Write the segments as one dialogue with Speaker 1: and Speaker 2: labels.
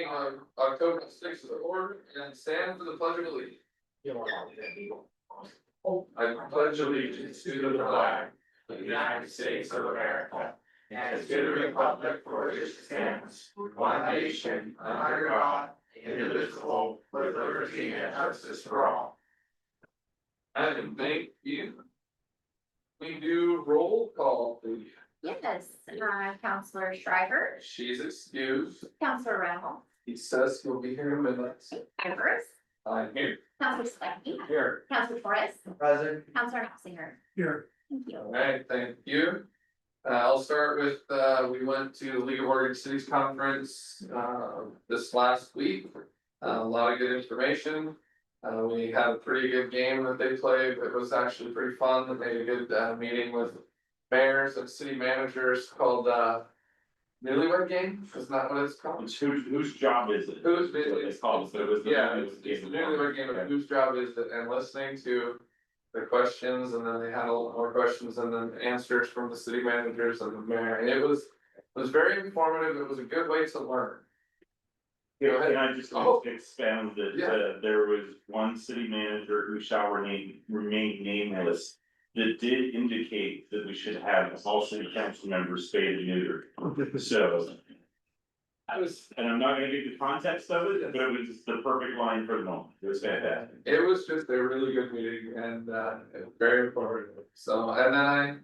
Speaker 1: of October 6th to order and stand for the pledge of allegiance. I pledge allegiance to the flag of the United States of America and to the republic for which it stands, one nation, under God, indivisible, with liberty and justice for all. And thank you. We do roll call, please.
Speaker 2: Yes, Counselor Shriver,
Speaker 1: She's excused.
Speaker 2: Counselor Reynolds,
Speaker 1: He says he'll be here in a minute.
Speaker 2: Evers,
Speaker 1: I'm here.
Speaker 2: Counselor Scott,
Speaker 1: Here.
Speaker 2: Counselor Torres,
Speaker 1: Present.
Speaker 2: Counselor Knopfinger.
Speaker 1: Here.
Speaker 2: Thank you.
Speaker 1: All right, thank you. I'll start with, we went to the League of Oregon Cities Conference, this last week. A lot of good information. We had a pretty good game that they played. It was actually pretty fun. They made a good, meeting with mayors and city managers called, Newlywed Game, isn't that what it's called?
Speaker 3: Whose job is it?
Speaker 1: Who's
Speaker 3: That's what it's called, so it was.
Speaker 1: Yeah, it's the Newlywed Game, of whose job is it, and listening to the questions, and then they had a lot more questions, and then answers from the city managers and the mayor, and it was very informative. It was a good way to learn. Go ahead.
Speaker 3: Can I just expand that,
Speaker 1: Yeah.
Speaker 3: there was one city manager who shall remain nameless. That did indicate that we should have all city council members spayed and neutered. So. And I'm not gonna give the context of it, but it was the perfect line for the moment. It was fantastic.
Speaker 1: It was just a really good meeting and very informative. So, and then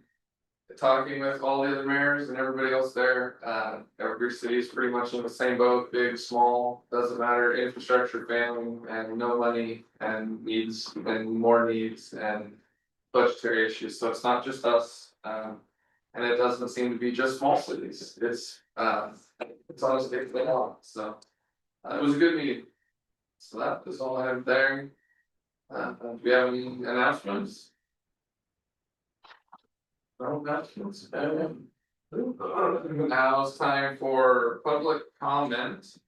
Speaker 1: talking with all the other mayors and everybody else there, every city is pretty much in the same boat, big, small, doesn't matter, infrastructure failing and no money and needs and more needs and budgetary issues. So it's not just us, and it doesn't seem to be just small cities. It's honestly a lot. So it was a good meeting. So that is all I have there. Do we have any announcements? No announcements. Now it's time for public comment.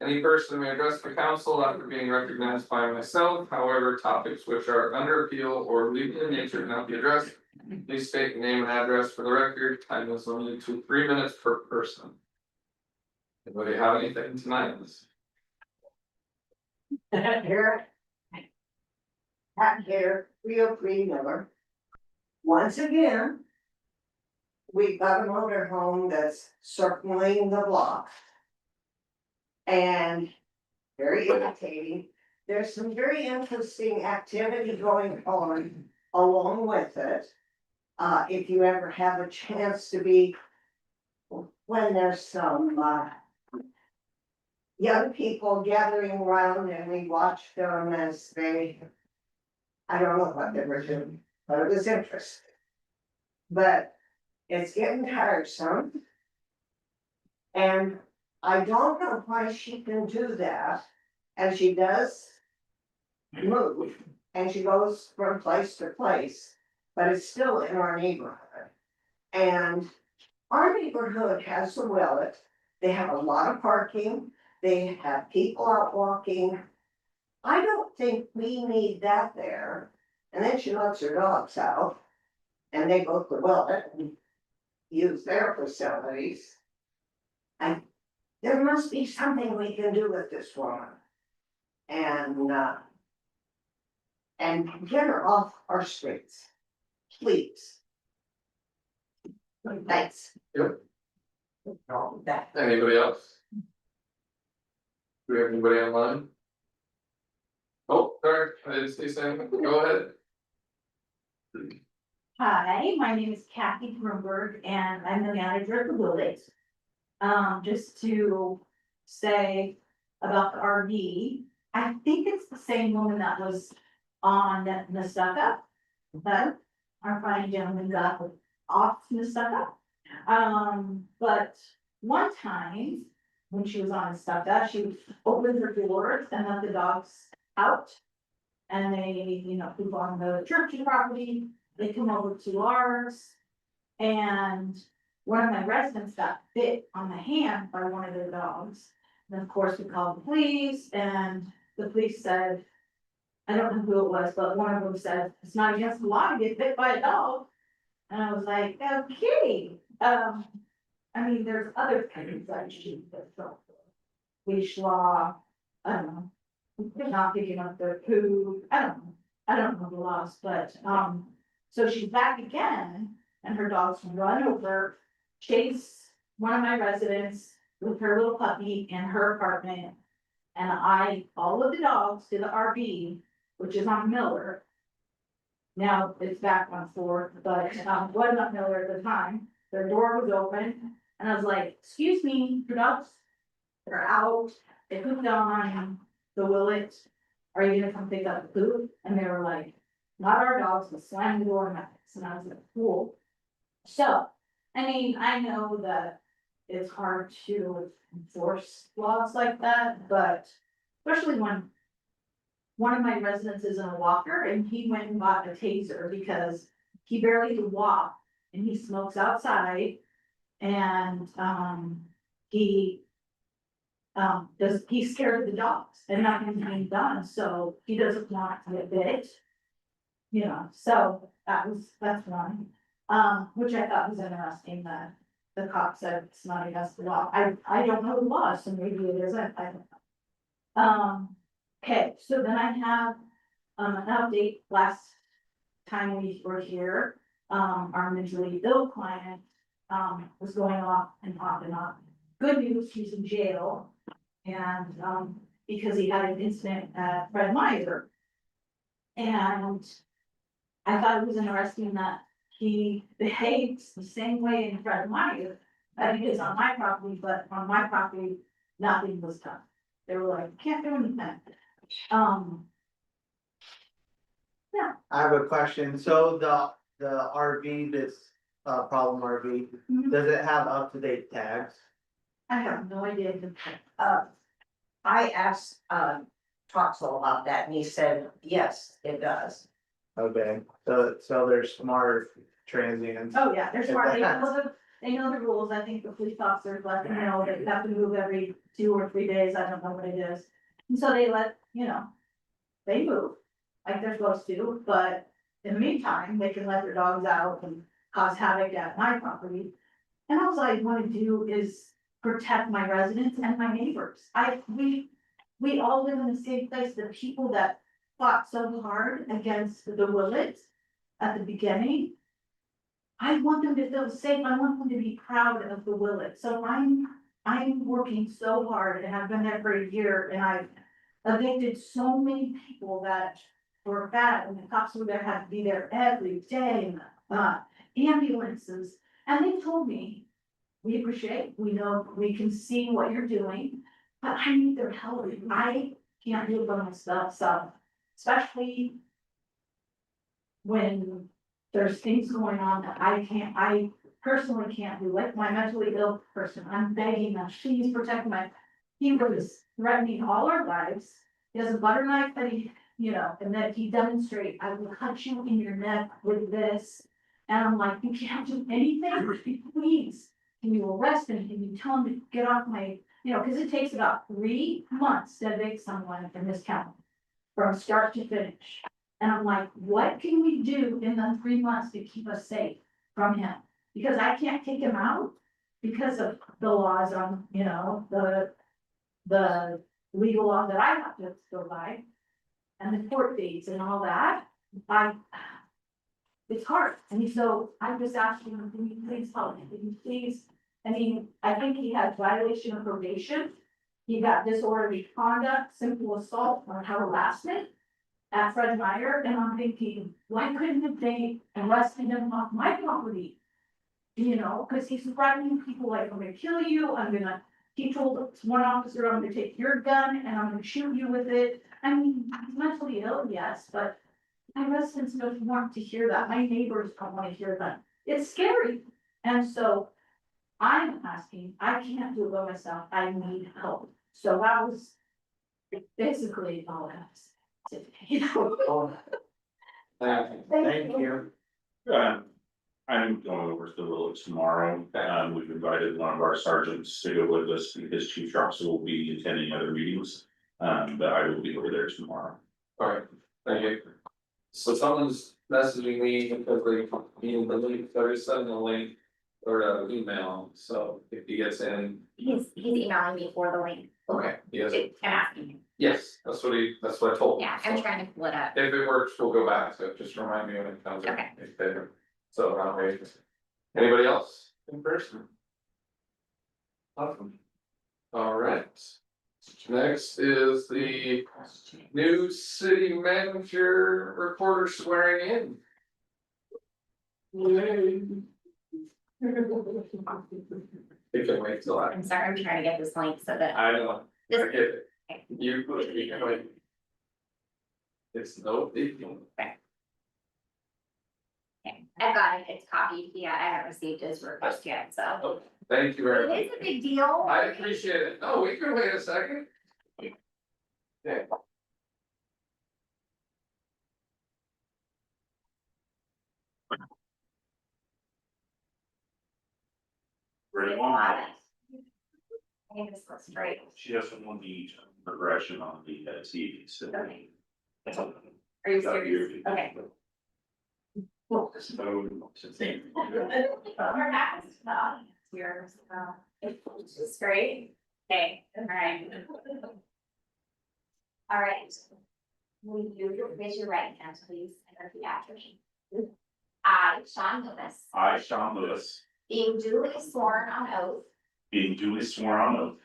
Speaker 1: Any person may address the council after being recognized by myself. However, topics which are under appeal or legal in nature cannot be addressed. Please state your name and address for the record. Time is limited to 3 minutes per person. Anybody have anything tonight?
Speaker 4: Here. Pat here, 303 Miller. Once again. We've got a motorhome that's circling the block. And very irritating. There's some very interesting activity going on along with it. If you ever have a chance to be, when there's some, young people gathering around and we watched them as they, I don't know what they were doing, but it was interesting. But it's getting tiresome. And I don't know why she can do that, and she does move, and she goes from place to place, but it's still in our neighborhood. And our neighborhood has the Willet, they have a lot of parking, they have people out walking. I don't think we need that there, and then she lets her dogs out, and they go to the Willet and use their facilities. There must be something we can do with this woman. And get her off our streets, please. Thanks.
Speaker 1: Yep.
Speaker 4: That.
Speaker 1: Anybody else? Do we have anybody online? Oh, sorry, I didn't see something. Go ahead.
Speaker 5: Hi, my name is Kathy Grunberg and I'm the manager of the Willets. Just to say about the RV, I think it's the same woman that was on Nestucca. But our fine gentleman got off Nestucca. But one time when she was on Nestucca, she opened her doors and let the dogs out. And they, poop on the church property. They come over to ours, and one of my residents got bit on the hand by one of their dogs. And of course, we called the police, and the police said, I don't know who it was, but one of them said, it's not against the law to get bit by a dog. And I was like, okay, there's other things I should have done. leash law, I don't know. Not picking up their food, I don't know the laws, but, so she's back again, and her dogs run over, chase one of my residents with her little puppy in her apartment. And I followed the dogs to the RV, which is on Miller. Now it's back on Fourth, but, wasn't on Miller at the time, their door was open, and I was like, excuse me, your dogs are out, they pooped on the Willets, are you gonna come pick up the poop? And they were like, not our dogs, but slam the door in my face, and I was like, cool. So, I mean, I know that it's hard to enforce laws like that, but especially when one of my residents is in a walker and he went and bought a taser because he barely could walk and he smokes outside and, he's scared of the dogs and nothing's being done, so he doesn't want to get bit. You know, so that's one, which I thought was interesting that the cop said it's not against the law. I don't know the law, so maybe it isn't, I don't know. Okay, so then I have, an update. Last time we were here, our mentally ill client, was going off and off and on. Good news, he's in jail. And, because he had an incident at Fred Meyer. And I thought it was interesting that he behaves the same way in Fred Meyer that he is on my property, but on my property, nothing was done. They were like, can't do anything.
Speaker 6: I have a question, so the RV, this problem RV, does it have up-to-date tags?
Speaker 5: I have no idea.
Speaker 4: I asked, Troxel about that and he said, yes, it does.
Speaker 6: Okay, so they're smart transients.
Speaker 5: Oh, yeah, they're smart, they know the rules, I think the police officers let them know that you have to move every 2 or 3 days, I don't know what it is. And so they let, you know, they move, like they're supposed to, but in the meantime, they can let their dogs out and cause havoc at my property. And all I wanna do is protect my residents and my neighbors. We all live in the same place, the people that fought so hard against the Willets at the beginning. I want them to feel safe, I want them to be proud of the Willets, so I'm working so hard and I've been there for a year and I've evicted so many people that were bad and the cops were there, had to be there every day, ambulances, and they told me, we appreciate, we know, we can see what you're doing, but I need their help, I can't do it by myself, so, especially when there's things going on that I personally can't do, like my mentally ill person, I'm begging that she's protecting he was threatening all our lives. He has a butter knife that he, you know, and that he demonstrate, I will cut you in your neck with this. And I'm like, you can't do anything, please, can you arrest him, can you tell him to get off my, you know, cause it takes about 3 months to evict someone in this county. From start to finish. And I'm like, what can we do in the 3 months to keep us safe from him? Because I can't take him out because of the laws on, you know, the legal law that I have to go by. And the court dates and all that, it's hard, and so I'm just asking him, can you please help me, can you please? I mean, I think he has violation of probation. He got disorderly conduct, simple assault, or harassment at Fred Meyer, and I'm thinking, why couldn't they arrested him off my property? You know, cause he's threatening people like, I'm gonna kill you, he told one officer, I'm gonna take your gun and I'm gonna shoot you with it. I mean, he's mentally ill, yes, but my residents don't want to hear that, my neighbors don't wanna hear that, it's scary. And so I'm asking, I can't do it by myself, I need help, so that was basically all I have to say, you know.
Speaker 6: Thank you.
Speaker 3: I'm going over to the village tomorrow. We've invited one of our sergeants to go with us because Chief Troxel will be attending other meetings. But I will be over there tomorrow.
Speaker 1: Alright, thank you. So someone's messaging me because they need the link, so I just sent them a link or an email, so if he gets in.
Speaker 2: He's emailing me for the link.
Speaker 1: Okay, yes,
Speaker 2: I'm asking.
Speaker 1: yes, that's what I told him.
Speaker 2: Yeah, I'm trying to pull it up.
Speaker 1: If it works, we'll go back to it, just remind me when it comes in.
Speaker 2: Okay.
Speaker 1: If they- So, anybody else in person? Awesome. All right. Next is the new city manager reporter swearing in. You can wait till I.
Speaker 2: I'm sorry, I'm trying to get this link so that.
Speaker 1: I know, I
Speaker 2: This,
Speaker 1: get it. You can wait. It's no big deal.
Speaker 2: okay, I've got it, it's copied, yeah, I haven't received his request yet, so.
Speaker 1: Oh, thank you very much.
Speaker 2: It is a big deal.
Speaker 1: I appreciate it. No, we can wait a second. Okay.
Speaker 3: Ready?
Speaker 2: I think this looks great.
Speaker 3: She doesn't want the progression on the TV, so.
Speaker 2: Okay. Are you serious? Okay. Yours, it's just great. Okay, alright. Alright. Will you raise your right hand, please, and repeat after me? I, Sean Lewis,
Speaker 3: I, Sean Lewis,
Speaker 2: being duly sworn on oath,
Speaker 3: being duly sworn on oath,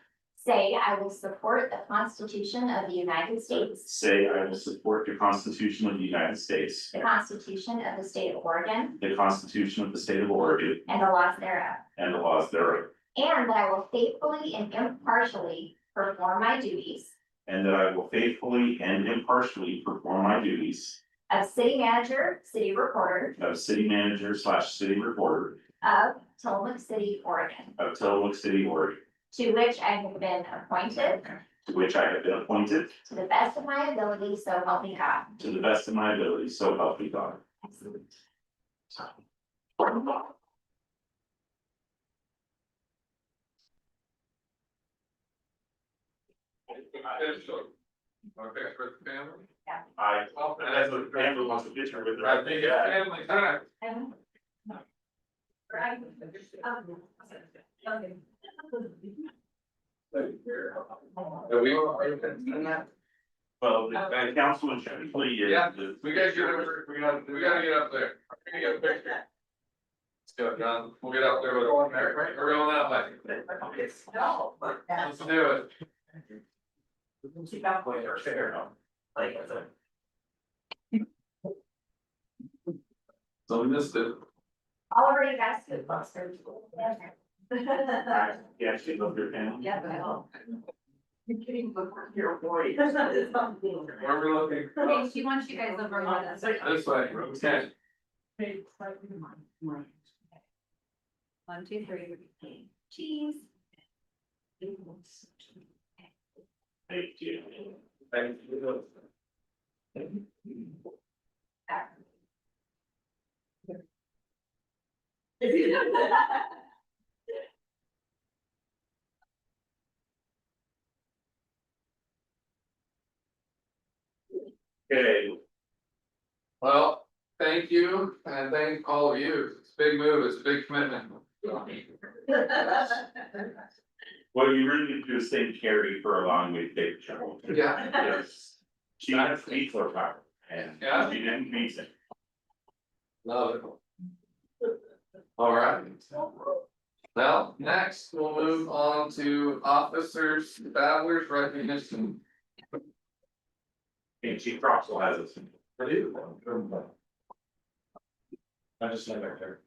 Speaker 2: say I will support the Constitution of the United States,
Speaker 3: say I will support the Constitution of the United States,
Speaker 2: the Constitution of the State of Oregon,
Speaker 3: the Constitution of the State of Oregon,
Speaker 2: and the laws thereof,
Speaker 3: and the laws thereof,
Speaker 2: and that I will faithfully and impartially perform my duties
Speaker 3: and that I will faithfully and impartially perform my duties
Speaker 2: of city manager, city recorder
Speaker 3: of city manager / city reporter
Speaker 2: of Tillamook City, Oregon,
Speaker 3: of Tillamook City, Oregon,
Speaker 2: to which I have been appointed
Speaker 3: to which I have been appointed
Speaker 2: to the best of my ability, so help me God.
Speaker 3: to the best of my ability, so help me God.
Speaker 2: Excellent.
Speaker 1: Okay, for the family.
Speaker 3: And that's what Amber wants a picture with her.
Speaker 1: I think it's family time. Are we all right in that?
Speaker 3: Well, the council and technically,
Speaker 1: Yeah, we gotta get over, we gotta get up there. We're gonna get a picture. Let's go, John, we'll get up there with, we're going that way. Let's do it. So we missed it.
Speaker 2: Oliver, you guys do it.
Speaker 3: Yeah, she loved her family.
Speaker 2: Yeah, but I will.
Speaker 1: Where we looking?
Speaker 2: Okay, she wants you guys over on this.
Speaker 1: This way, okay.
Speaker 2: 1, 2, 3. Cheese.
Speaker 3: Thank you.
Speaker 1: Thank you.
Speaker 3: Okay,
Speaker 1: Well, thank you, and thank all of you. It's a big move, it's a big commitment.
Speaker 3: what you really need to do is thank Carrie for allowing me to take the job.
Speaker 1: Yeah.
Speaker 3: Yes. She had veto power and
Speaker 1: Yeah.
Speaker 3: she didn't use it.
Speaker 1: Love it. All right. Now, next, we'll move on to officers, battlers recognition.
Speaker 3: And Chief Croxel has it.
Speaker 1: For you.
Speaker 3: I just said back there.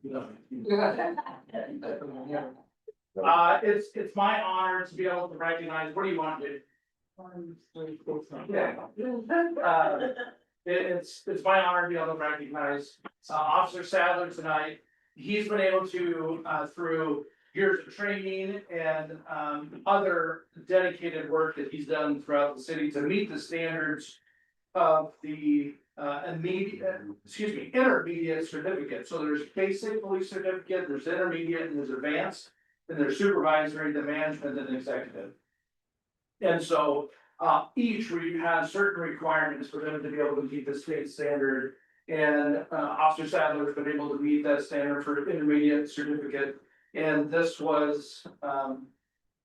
Speaker 7: It's my honor to be able to recognize, what do you want to do? It's my honor to be able to recognize, Officer Sadler tonight. He's been able to, through years of training and, other dedicated work that he's done throughout the city to meet the standards of the, intermediate certificate. So there's basic police certificate, there's intermediate, and there's advanced, and there's supervisory, the management, and executive. And so, each has certain requirements for them to be able to meet the state standard. And, Officer Sadler's been able to meet that standard for intermediate certificate. And this was,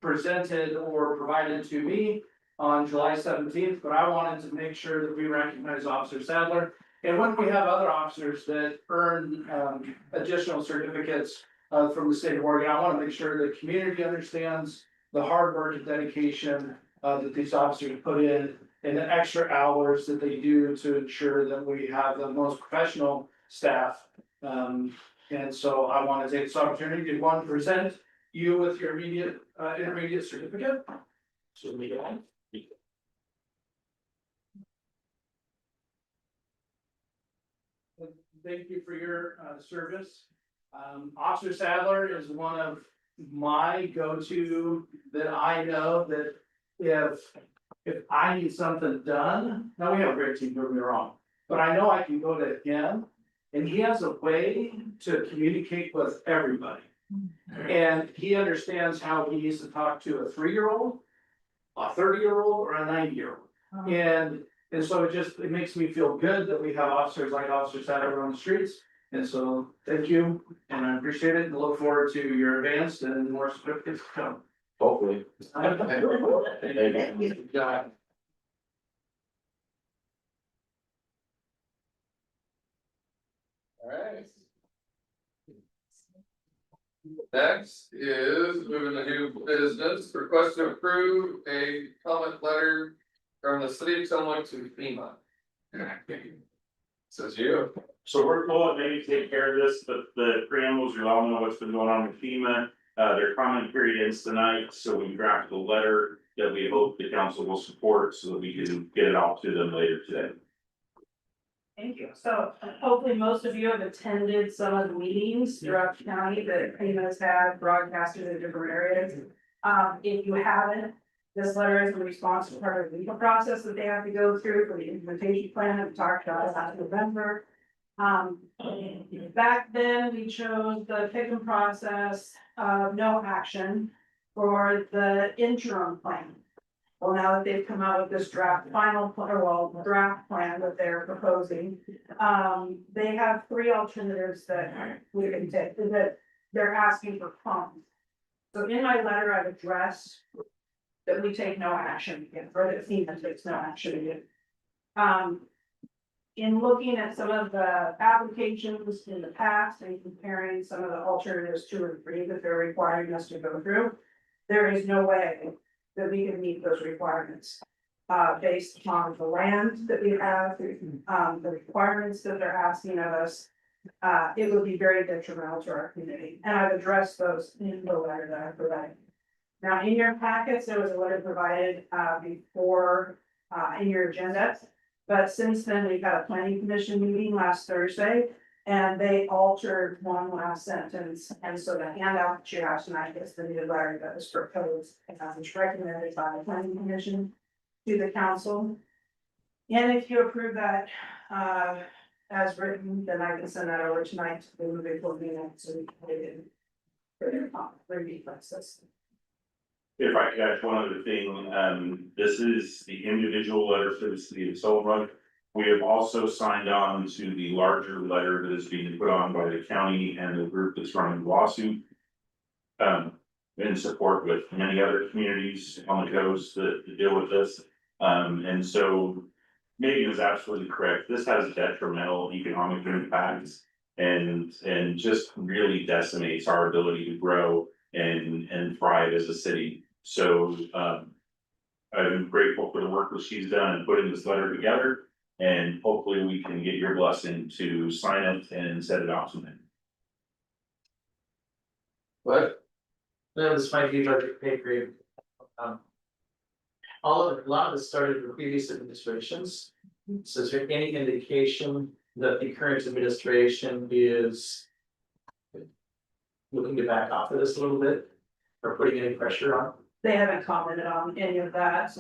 Speaker 7: presented or provided to me on July 17th, but I wanted to make sure that we recognize Officer Sadler. And when we have other officers that earn additional certificates from the state of Oregon, I want to make sure the community understands the hard work and dedication that these officers put in and the extra hours that they do to ensure that we have the most professional staff. And so I want to take this opportunity to one, present you with your immediate intermediate certificate. So we go. Thank you for your service. Officer Sadler is one of my go-to that I know that if I need something done, now we have a great team, don't get me wrong, but I know I can go to him. And he has a way to communicate with everybody. And he understands how he needs to talk to a 3-year-old, a 30-year-old, or a 90-year-old. And so it makes me feel good that we have officers like Officer Sadler on the streets. And so, thank you, and I appreciate it, and look forward to your advanced and more certificates to come.
Speaker 1: Hopefully.
Speaker 4: Thank you.
Speaker 1: Got it. Alright. Next is moving to new business, request to approve a comment letter from the city of Tillamook to FEMA. Says you.
Speaker 3: So we're going to maybe take care of this, but the preambles, you all know what's been going on with FEMA. Their comment period ends tonight, so we drafted a letter that we hope the council will support so that we can get it off to them later today.
Speaker 5: Thank you. So hopefully most of you have attended some of the meetings throughout the county that FEMA's had broadcasted in different areas. If you haven't, this letter is in response to part of the legal process that they have to go through for the implementation plan that we talked about last November. Back then, we chose the pick process of no action for the interim plan. Well, now that they've come out with this draft draft plan that they're proposing, they have 3 alternatives that we can take, that they're asking for funds. So in my letter, I've addressed that we take no action again, or that FEMA takes no action again. In looking at some of the applications in the past and comparing some of the alternatives 2 and 3 that they're requiring us to go through, there is no way that we can meet those requirements. Based upon the land that we have, the requirements that they're asking of us, it would be very detrimental to our community. And I've addressed those in the letter that I provided. Now, in your packets, there was a letter provided before in your agenda. But since then, we've had a planning commission meeting last Thursday, and they altered one last sentence. And so the handout that you have tonight is the new letter that was proposed and was recommended by the planning commission to the council. And if you approve that as written, then I can send that over tonight to the moving board meeting so we can put it in for their review process.
Speaker 3: If I could add one other thing, this is the individual letter for the city of Tillamook. We have also signed on to the larger letter that is being put on by the county and the group that's running the lawsuit. In support with many other communities on the coast that deal with this. And so Megan is absolutely correct. This has detrimental economic impacts and just really decimates our ability to grow and thrive as a city. So I'm grateful for the work that she's done in putting this letter together. And hopefully we can get your blessing to sign it and set it out to them.
Speaker 1: What?
Speaker 8: No, this might be budget pay grade. A lot of this started with previous administrations. So is there any indication that the current administration is looking to back off of this a little bit or putting any pressure on?
Speaker 5: They haven't commented on any of that.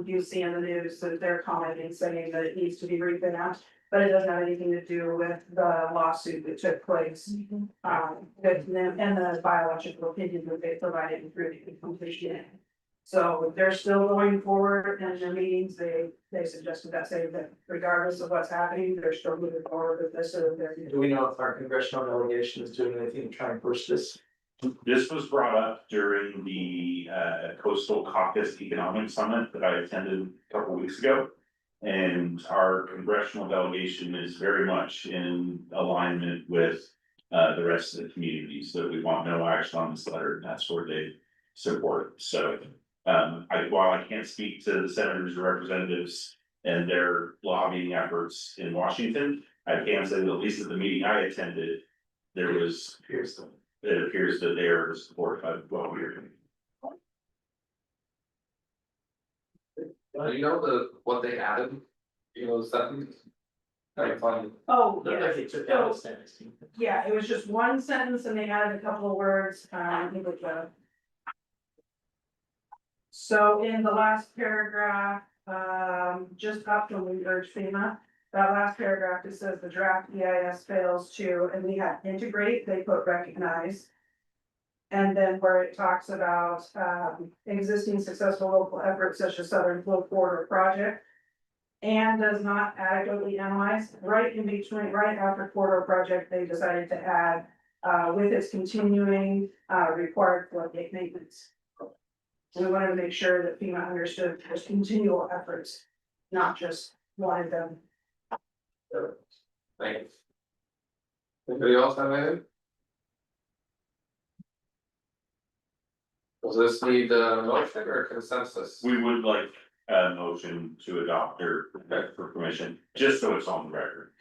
Speaker 5: You see in the news that they're commenting saying that it needs to be revamped, but it doesn't have anything to do with the lawsuit that took place. With them and the biological opinion that they provided through the completion. So they're still going forward in their meetings. They suggested that saying that regardless of what's happening, they're still moving forward with this. So they're.
Speaker 8: Do we know if our congressional delegation is doing anything to try and push this?
Speaker 3: This was brought up during the Coastal Caucus Economic Summit that I attended a couple weeks ago. And our congressional delegation is very much in alignment with the rest of the communities that we want no action on this letter, and that's where they support. So while I can't speak to the senators or representatives and their lobbying efforts in Washington, I can say that at least at the meeting I attended, there was, it appears that they are supportive of what we are doing.
Speaker 1: You know what they added, you know, the sentence? Kind of funny.
Speaker 5: Oh,
Speaker 8: Looked like they took out a sentence.
Speaker 5: yeah, it was just one sentence and they added a couple of words, it was, so in the last paragraph, just up from we urge FEMA, that last paragraph, it says the draft EIS fails to, and we had integrate, they put recognize. And then where it talks about, existing successful local efforts such as Southern Flow Corridor Project. And does not adequately analyze, right in between, right after corridor project, they decided to add, with its continuing, required floodgate maintenance. And we wanted to make sure that FEMA understood there's continual efforts, not just one of them.
Speaker 1: Thanks. Anybody else have anything? Does this need a motion or consensus?
Speaker 3: We would like a motion to adopt or for permission, just so it's on the record.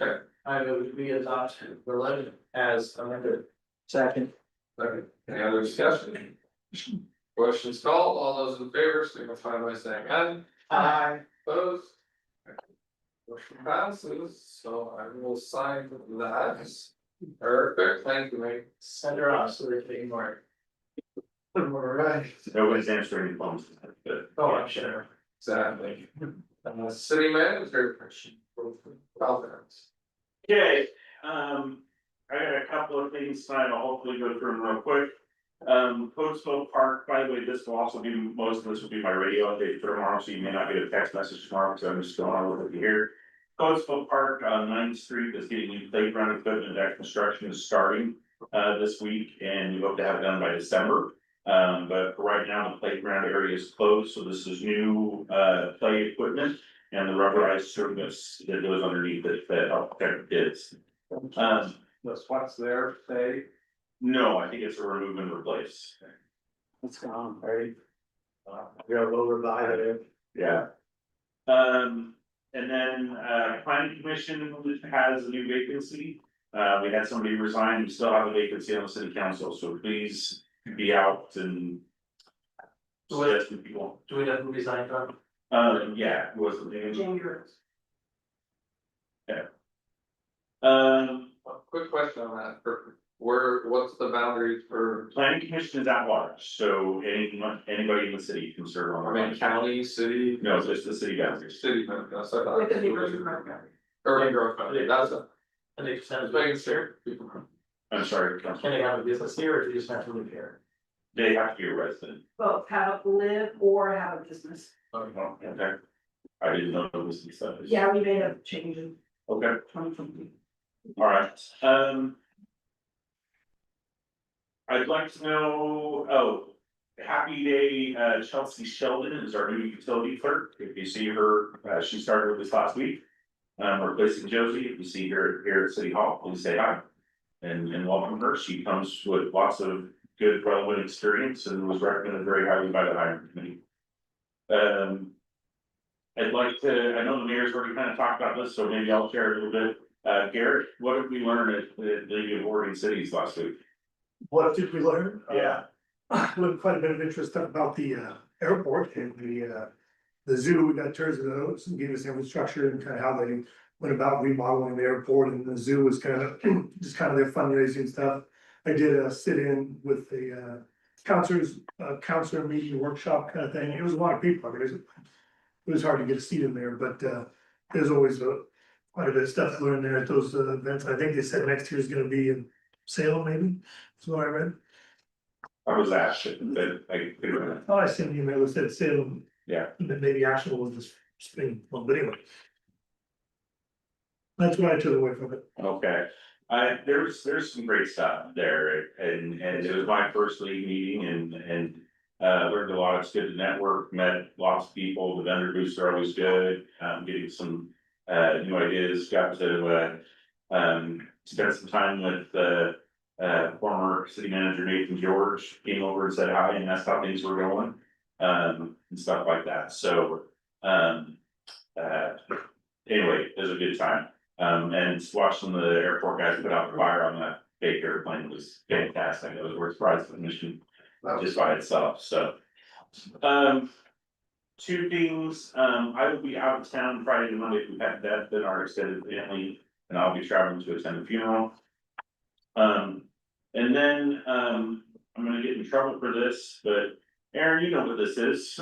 Speaker 8: I would be adopted the letter as amended.
Speaker 6: Second.
Speaker 1: Okay, any other discussion? Questions called, all those in favor, signify by saying aye. Opposed? Motion passes, so I will sign that. Perfect, thank you, mate.
Speaker 8: Send her off so they can ignore
Speaker 1: Alright.
Speaker 3: Nobody's answering the phones, but
Speaker 8: it. Oh, I'm sure.
Speaker 1: Exactly. City manager. Comments.
Speaker 3: okay, I got a couple of things tonight, I'll hopefully go through them real quick. Coatesville Park, by the way, this will also be, most of this will be my radio update for tomorrow, so you may not get a text message tomorrow, because I'm just going on with it here. Coatesville Park on 9th Street is getting new playground equipment, that construction is starting this week, and we hope to have it done by December. But for right now, the playground area is closed, so this is new play equipment and the rubberized surface that goes underneath it that help protect kids.
Speaker 7: That's what's there, say.
Speaker 3: No, I think it's a remove and replace.
Speaker 6: It's gone, right? You're a little revive.
Speaker 3: Yeah. And then planning commission has a new vacancy. We had somebody resign, we still have a vacancy on the city council, so please be out and. Suggest to people.
Speaker 8: Do we know who resigned from?
Speaker 3: Yeah, who was the name?
Speaker 5: Jamie Rose.
Speaker 1: Quick question on that, what's the boundaries for,
Speaker 3: Planning commission is at large, so anybody in the city can serve on.
Speaker 1: I mean, county, city?
Speaker 3: No, it's just the city boundaries.
Speaker 1: City, that's what I thought.
Speaker 5: With the neighborhood program.
Speaker 1: Urban growth, boundary, that's a,
Speaker 8: And they just have
Speaker 1: just
Speaker 8: a
Speaker 1: making
Speaker 8: business
Speaker 1: sure.
Speaker 8: here.
Speaker 3: I'm sorry,
Speaker 8: Can
Speaker 3: Councilman.
Speaker 8: they have a business here or do you just have to live here?
Speaker 3: They have to be a resident.
Speaker 5: Both have live or have a business.
Speaker 3: Okay. I didn't know it was these stuff.
Speaker 5: Yeah, we made a change in
Speaker 3: Okay,
Speaker 5: 2020.
Speaker 3: all right, I'd like to know, happy day, Chelsea Sheldon is our new utility clerk. If you see her, she started with us last week. Replacing Josie, if you see her here at City Hall, please say hi. And welcome her, she comes with lots of good relevant experience and was recommended very highly by the hiring committee. I'd like to, I know the mayor's already kind of talked about this, so maybe I'll share a little bit. Garrett, what did we learn at the League of Oregon Cities last week?
Speaker 9: What did we learn?
Speaker 3: Yeah.
Speaker 9: Learned quite a bit of interest about the airport and the zoo. We got tours of those and gave us infrastructure and kind of how they went about remodeling the airport, and the zoo was kind of just kind of their fundraising stuff. I did a sit-in with the counselor meeting workshop kind of thing. It was a lot of people. I mean, it was hard to get a seat in there, but there's always quite a bit of stuff to learn there at those events. I think they said next year is gonna be in Salem, maybe, that's what I read.
Speaker 3: I was asked, but I couldn't.
Speaker 9: Oh, I sent an email that said Salem.
Speaker 3: Yeah.
Speaker 9: And then maybe actual was this spring, well, but anyway. That's what I took away from it.
Speaker 3: Okay, There's some great stuff there, and it was my first league meeting and. Learned a lot, it's good to network, met lots of people, the vendor booths are always good, getting some, new ideas, got to, spend some time with, former city manager Nathan George, came over and said hi, and asked how things were going. And stuff like that, so, anyway, it was a good time. And watching the airport guys put out the fire on that fake airplane was fantastic, it was worth the price of admission just by itself, so. Two things, I will be out of town Friday and Monday, we have death in our extended family, and I'll be traveling to attend the funeral. And then, I'm gonna get in trouble for this, but Aaron, you know what this is.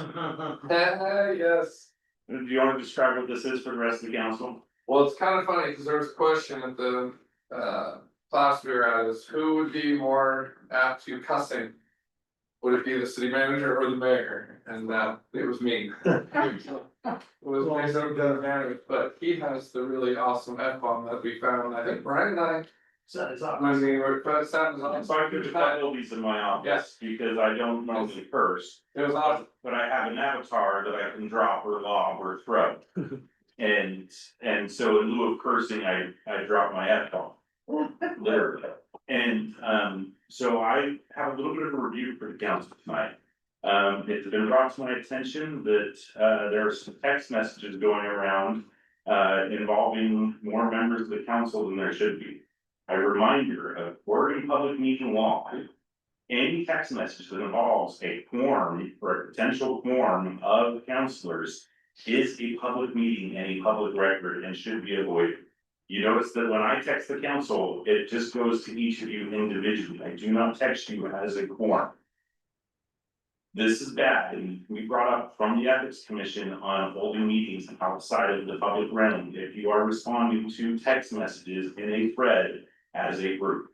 Speaker 1: Yes.
Speaker 3: Do you wanna describe what this is for the rest of the council?
Speaker 1: Well, it's kind of funny, because there was a question at the, class we were at, is who would be more apt to cussing? Would it be the city manager or the mayor? And, it was me. It was my son, the manager, but he has the really awesome F-bomb that we found, I think Brian and I.
Speaker 8: So it's
Speaker 1: I mean, we're, but it sounds awesome.
Speaker 3: So I could put these in my office, because I don't normally curse,
Speaker 1: It was awesome.
Speaker 3: but I have an avatar that I can drop or lob or throw. And so in lieu of cursing, I drop my F-bomb. Literally. And, so I have a little bit of a review for the council tonight. It's been brought to my attention that, there are some text messages going around, involving more members of the council than there should be. A reminder of Oregon Public Meeting Law. Any text message that involves a quorum or a potential quorum of councilors is a public meeting and a public record and should be avoided. You notice that when I text the council, it just goes to each of you individually. I do not text you as a quorum. This is bad, and we brought up from the Ethics Commission on holding meetings outside of the public realm. If you are responding to text messages in a thread as a group.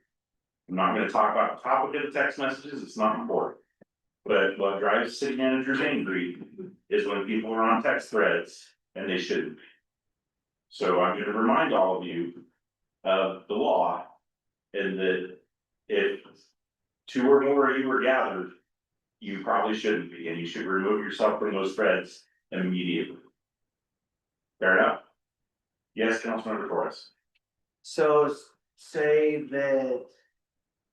Speaker 3: I'm not gonna talk about the topic of the text messages, it's not important. But what drives city managers angry is when people are on text threads and they shouldn't be. So I'm gonna remind all of you of the law. And that if two or more of you are gathered, you probably shouldn't be, and you should remove yourself from those threads immediately. Fair enough? Yes, Councilmember Torres.
Speaker 6: So say that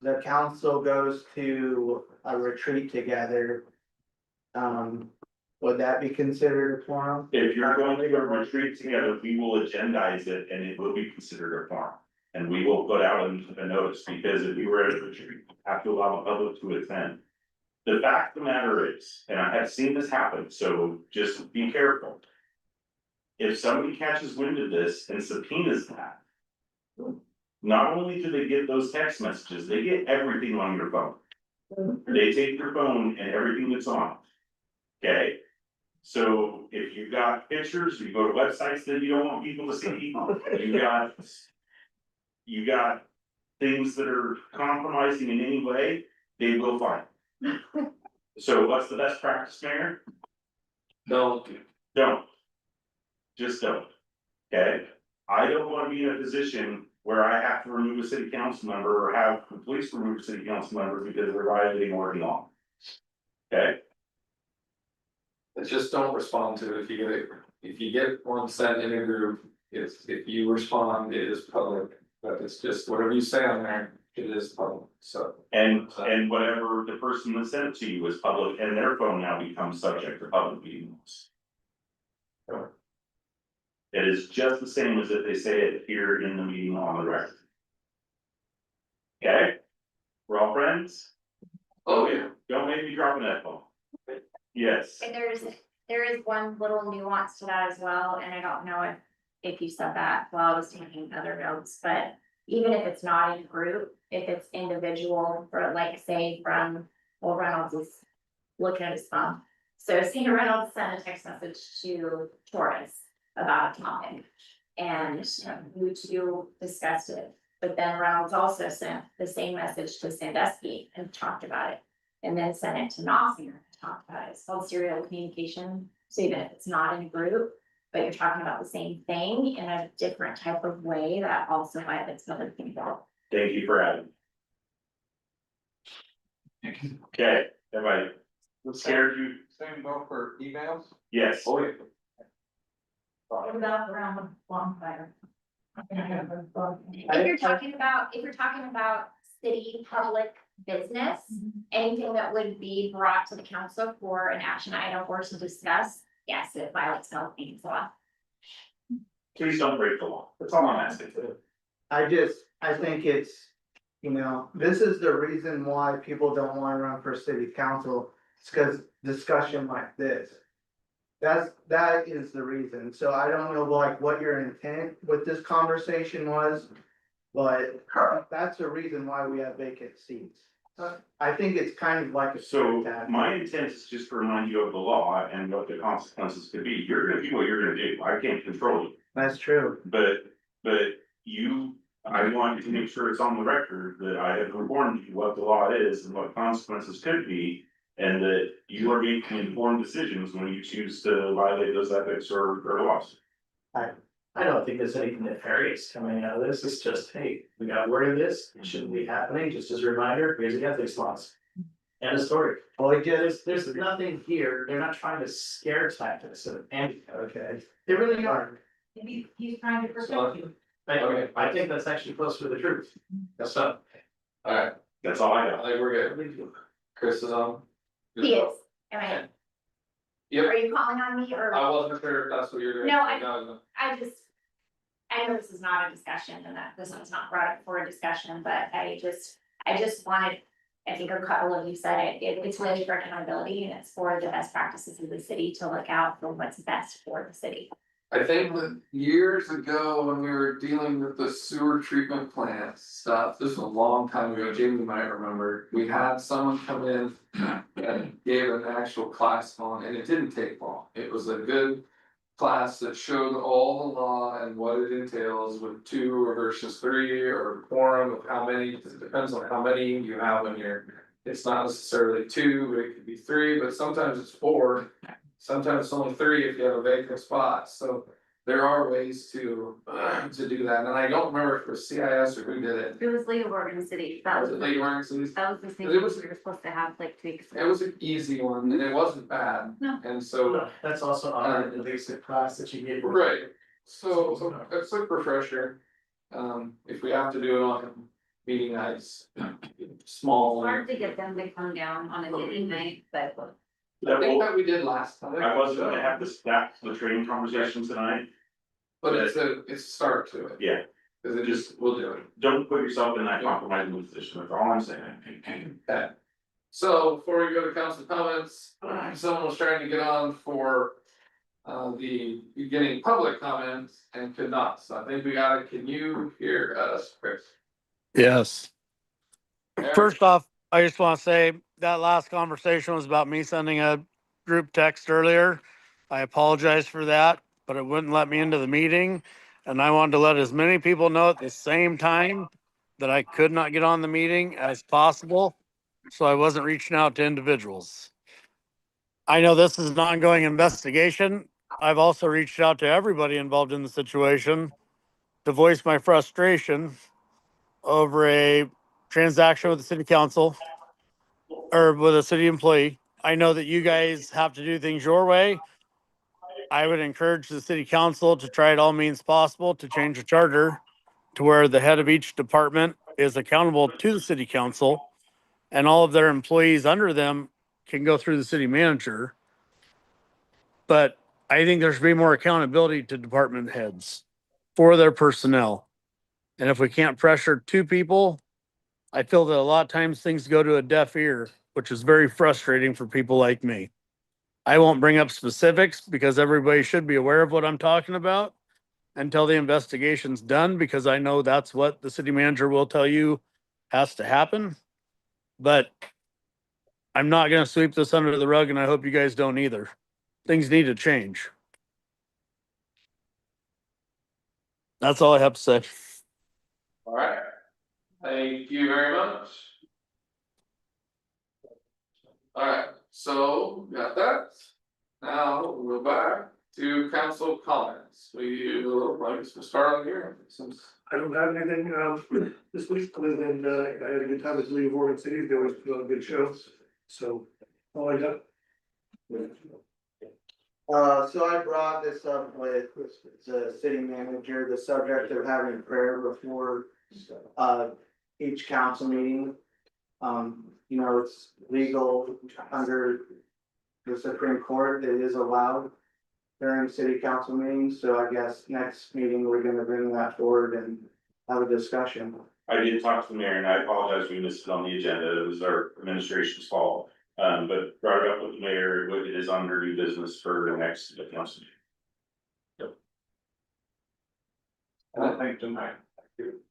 Speaker 6: the council goes to a retreat together. Would that be considered a quorum?
Speaker 3: If you're going to a retreat together, we will agendize it and it will be considered a forum. And we will put out a notice, because if we were at a retreat, we have to allow the public to attend. The fact of the matter is, and I have seen this happen, so just be careful. If somebody catches wind of this and subpoenas that. Not only do they get those text messages, they get everything on your phone. They take your phone and everything that's on. Okay? So if you've got pictures, you go to websites that you don't want people to see, you got things that are compromising in any way, they will find. So what's the best practice, Mayor? Don't. Just don't. Okay? I don't wanna be in a position where I have to remove a city council member or have the police remove a city council member because they're violating Oregon law. Okay?
Speaker 1: Just don't respond to it if you get one sent in a group, if you respond, it is public. But it's just whatever you say on there, it is public, so.
Speaker 3: And whatever the person that sent it to you is public, and their phone now becomes subject to public meeting laws. It is just the same as if they say it here in the meeting on the record. Okay? We're all friends?
Speaker 1: Oh, yeah.
Speaker 3: Don't make me drop an F-bomb. Yes.
Speaker 2: And there is one little nuance to that as well, and I don't know if you said that while I was taking other notes, but even if it's not in a group, if it's individual, for like say from, well, Reynolds is looking at his phone. So say Reynolds sent a text message to Torres about a topic, and you two discussed it. But then Reynolds also sent the same message to Sandusky and talked about it, and then sent it to Nossinger and talked about it. It's called serial communication. So even if it's not in a group, but you're talking about the same thing in a different type of way, that also violates public info.
Speaker 3: Thank you for having me. Okay, everybody, scared you?
Speaker 1: Same go for emails?
Speaker 3: Yes.
Speaker 1: Oh, yeah.
Speaker 5: What about around the bonfire?
Speaker 2: If you're talking about city public business, anything that would be brought to the council for an action item or to discuss, yes, it violates no meetings law.
Speaker 3: Please don't break the law. That's all I'm asking.
Speaker 6: I think it's, this is the reason why people don't wanna run for city council. It's cause discussion like this. That is the reason. So I don't know like what your intent with this conversation was. But that's the reason why we have vacant seats. I think it's kind of like a.
Speaker 3: So
Speaker 6: scare tactic.
Speaker 3: my intent is just to remind you of the law and what the consequences could be. You're gonna do what you're gonna do. I can't control you.
Speaker 6: That's true.
Speaker 3: But I want to make sure it's on the record that I have informed you what the law is and what consequences could be. And that you are making informed decisions when you choose to violate those ethics or laws.
Speaker 8: I don't think there's anything nefarious coming out of this, it's just, hey, we got word of this, it shouldn't be happening, just as a reminder, here's the ethics laws. End of story.
Speaker 6: Well, it just,
Speaker 8: There's nothing here, they're not trying to scare tactics of any, okay, they really are.
Speaker 5: Maybe he's trying to protect you.
Speaker 8: I think that's actually closer to the truth. So,
Speaker 1: Alright,
Speaker 3: That's all I
Speaker 1: I
Speaker 3: got.
Speaker 1: think we're good. Chris is on.
Speaker 2: He is, am I?
Speaker 1: Yep.
Speaker 2: Are you calling on me or?
Speaker 1: I wasn't sure if that's what you're doing.
Speaker 2: No, I know this is not a discussion and that this was not brought up for a discussion, but I just wanted, I think a couple of you said it's really for accountability and it's for the best practices of the city to look out for what's best for the city.
Speaker 1: I think that years ago, when we were dealing with the sewer treatment plant stuff, this was a long time ago, Jamie might remember. We had someone come in and gave an actual class on, and it didn't take long. It was a good class that showed all the law and what it entails with 2 versus 3 or quorum of how many, it depends on how many you have in your. It's not necessarily 2, it could be 3, but sometimes it's 4. Sometimes it's only 3 if you have a vacant spot, so there are ways to do that, and I don't remember if it was CIS or who did it.
Speaker 2: It was League of Oregon Cities, that
Speaker 1: Was
Speaker 2: was,
Speaker 1: it Lady Warrington's?
Speaker 2: that was the thing
Speaker 1: It
Speaker 2: we
Speaker 1: was-
Speaker 2: were supposed to have like 2 weeks
Speaker 1: It
Speaker 2: ago.
Speaker 1: was an easy one, and it wasn't bad.
Speaker 2: No.
Speaker 1: And so,
Speaker 8: that's also on the basic class that you get.
Speaker 1: right, so it's a refresher. If we have to do it on meeting nights, small.
Speaker 2: Hard to get them to come down on a meeting night, but.
Speaker 1: I think that we did last time.
Speaker 3: I wasn't gonna have the training conversation tonight.
Speaker 1: But it's a start to it.
Speaker 3: Yeah.
Speaker 1: Cause it just, we'll do it.
Speaker 3: Don't put yourself in that compromising position, that's all I'm saying.
Speaker 1: Okay. So before we go to council comments, someone was trying to get on for the beginning public comments and could not, so I think we gotta, can you hear us, Chris?
Speaker 10: Yes.
Speaker 1: Eric?
Speaker 10: First off, I just want to say that last conversation was about me sending a group text earlier. I apologize for that, but it wouldn't let me into the meeting. And I wanted to let as many people know at the same time that I could not get on the meeting as possible. So I wasn't reaching out to individuals. I know this is an ongoing investigation. I've also reached out to everybody involved in the situation to voice my frustration over a transaction with the city council or with a city employee. I know that you guys have to do things your way. I would encourage the city council to try at all means possible to change the charter to where the head of each department is accountable to the city council and all of their employees under them can go through the city manager. But I think there should be more accountability to department heads for their personnel. And if we can't pressure 2 people, I feel that a lot of times things go to a deaf ear, which is very frustrating for people like me. I won't bring up specifics because everybody should be aware of what I'm talking about until the investigation's done, because I know that's what the city manager will tell you has to happen. But I'm not gonna sweep this under the rug, and I hope you guys don't either. Things need to change. That's all I have to say.
Speaker 1: Alright. Thank you very much. Alright, so we got that. Now we'll go back to council comments, we'll start on here, since.
Speaker 9: I don't have anything, this week, other than, I had a good time with League of Oregon Cities, they always put on good shows, so, all I got.
Speaker 6: So I brought this up with the city manager, the subject of having prayer before, each council meeting. You know, it's legal under the Supreme Court, it is allowed during city council meetings, so I guess next meeting, we're gonna bring that forward and have a discussion.
Speaker 3: I did talk to the mayor and I apologize, we missed it on the agenda, it was our administration's fault. But brought it up with the mayor, it is under new business for the next council meeting.
Speaker 1: And I think tonight.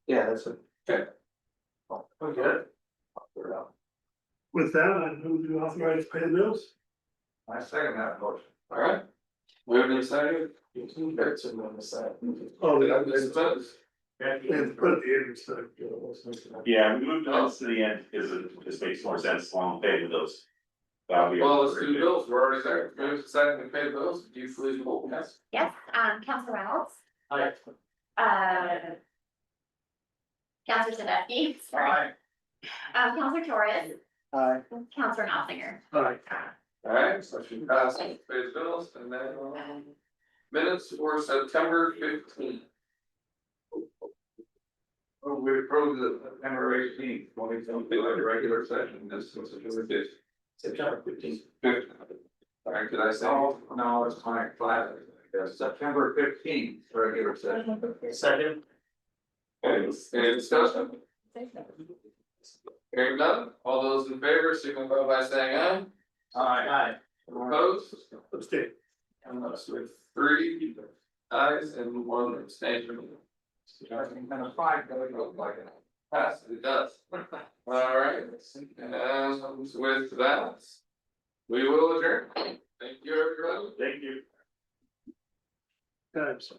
Speaker 6: Yeah, that's it.
Speaker 1: Okay.
Speaker 9: With that, I move to authorize pay the bills.
Speaker 1: I second that motion. Alright. We have any second? That's in the side.
Speaker 9: Oh,
Speaker 1: Did I
Speaker 9: yeah,
Speaker 1: miss those?
Speaker 9: and put it the end, so.
Speaker 3: Yeah, we moved those to the end because it just makes more sense along pay with those. That'll be.
Speaker 1: Well, let's do the bills, we're already there, move to second and pay the bills, do you please vote yes?
Speaker 2: Yes, Counselor Reynolds,
Speaker 8: Aye.
Speaker 2: Counselor Sedeki, sorry. Counselor Torres,
Speaker 6: Aye.
Speaker 2: Counselor Nottinger.
Speaker 9: Alright,
Speaker 1: Alright, so she passed, pay the bills, and then, minutes for September 15th. Oh, we approved the September 18th, when it's something like a regular session, this was September 5th.
Speaker 8: September 15th.
Speaker 1: Alright, did I say? No, it's my class, September 15th, regular session.
Speaker 8: Second.
Speaker 1: Any discussion? Hearing none, all those in favor, signify by saying aye.
Speaker 8: Aye.
Speaker 1: Opposed?
Speaker 9: abstain.
Speaker 1: And that's with 3 ayes and 1 abstention. And a 5 doesn't look like it. Pass, it does. Alright, and with that, we will adjourn. Thank you, everybody.
Speaker 3: Thank you.
Speaker 9: Times.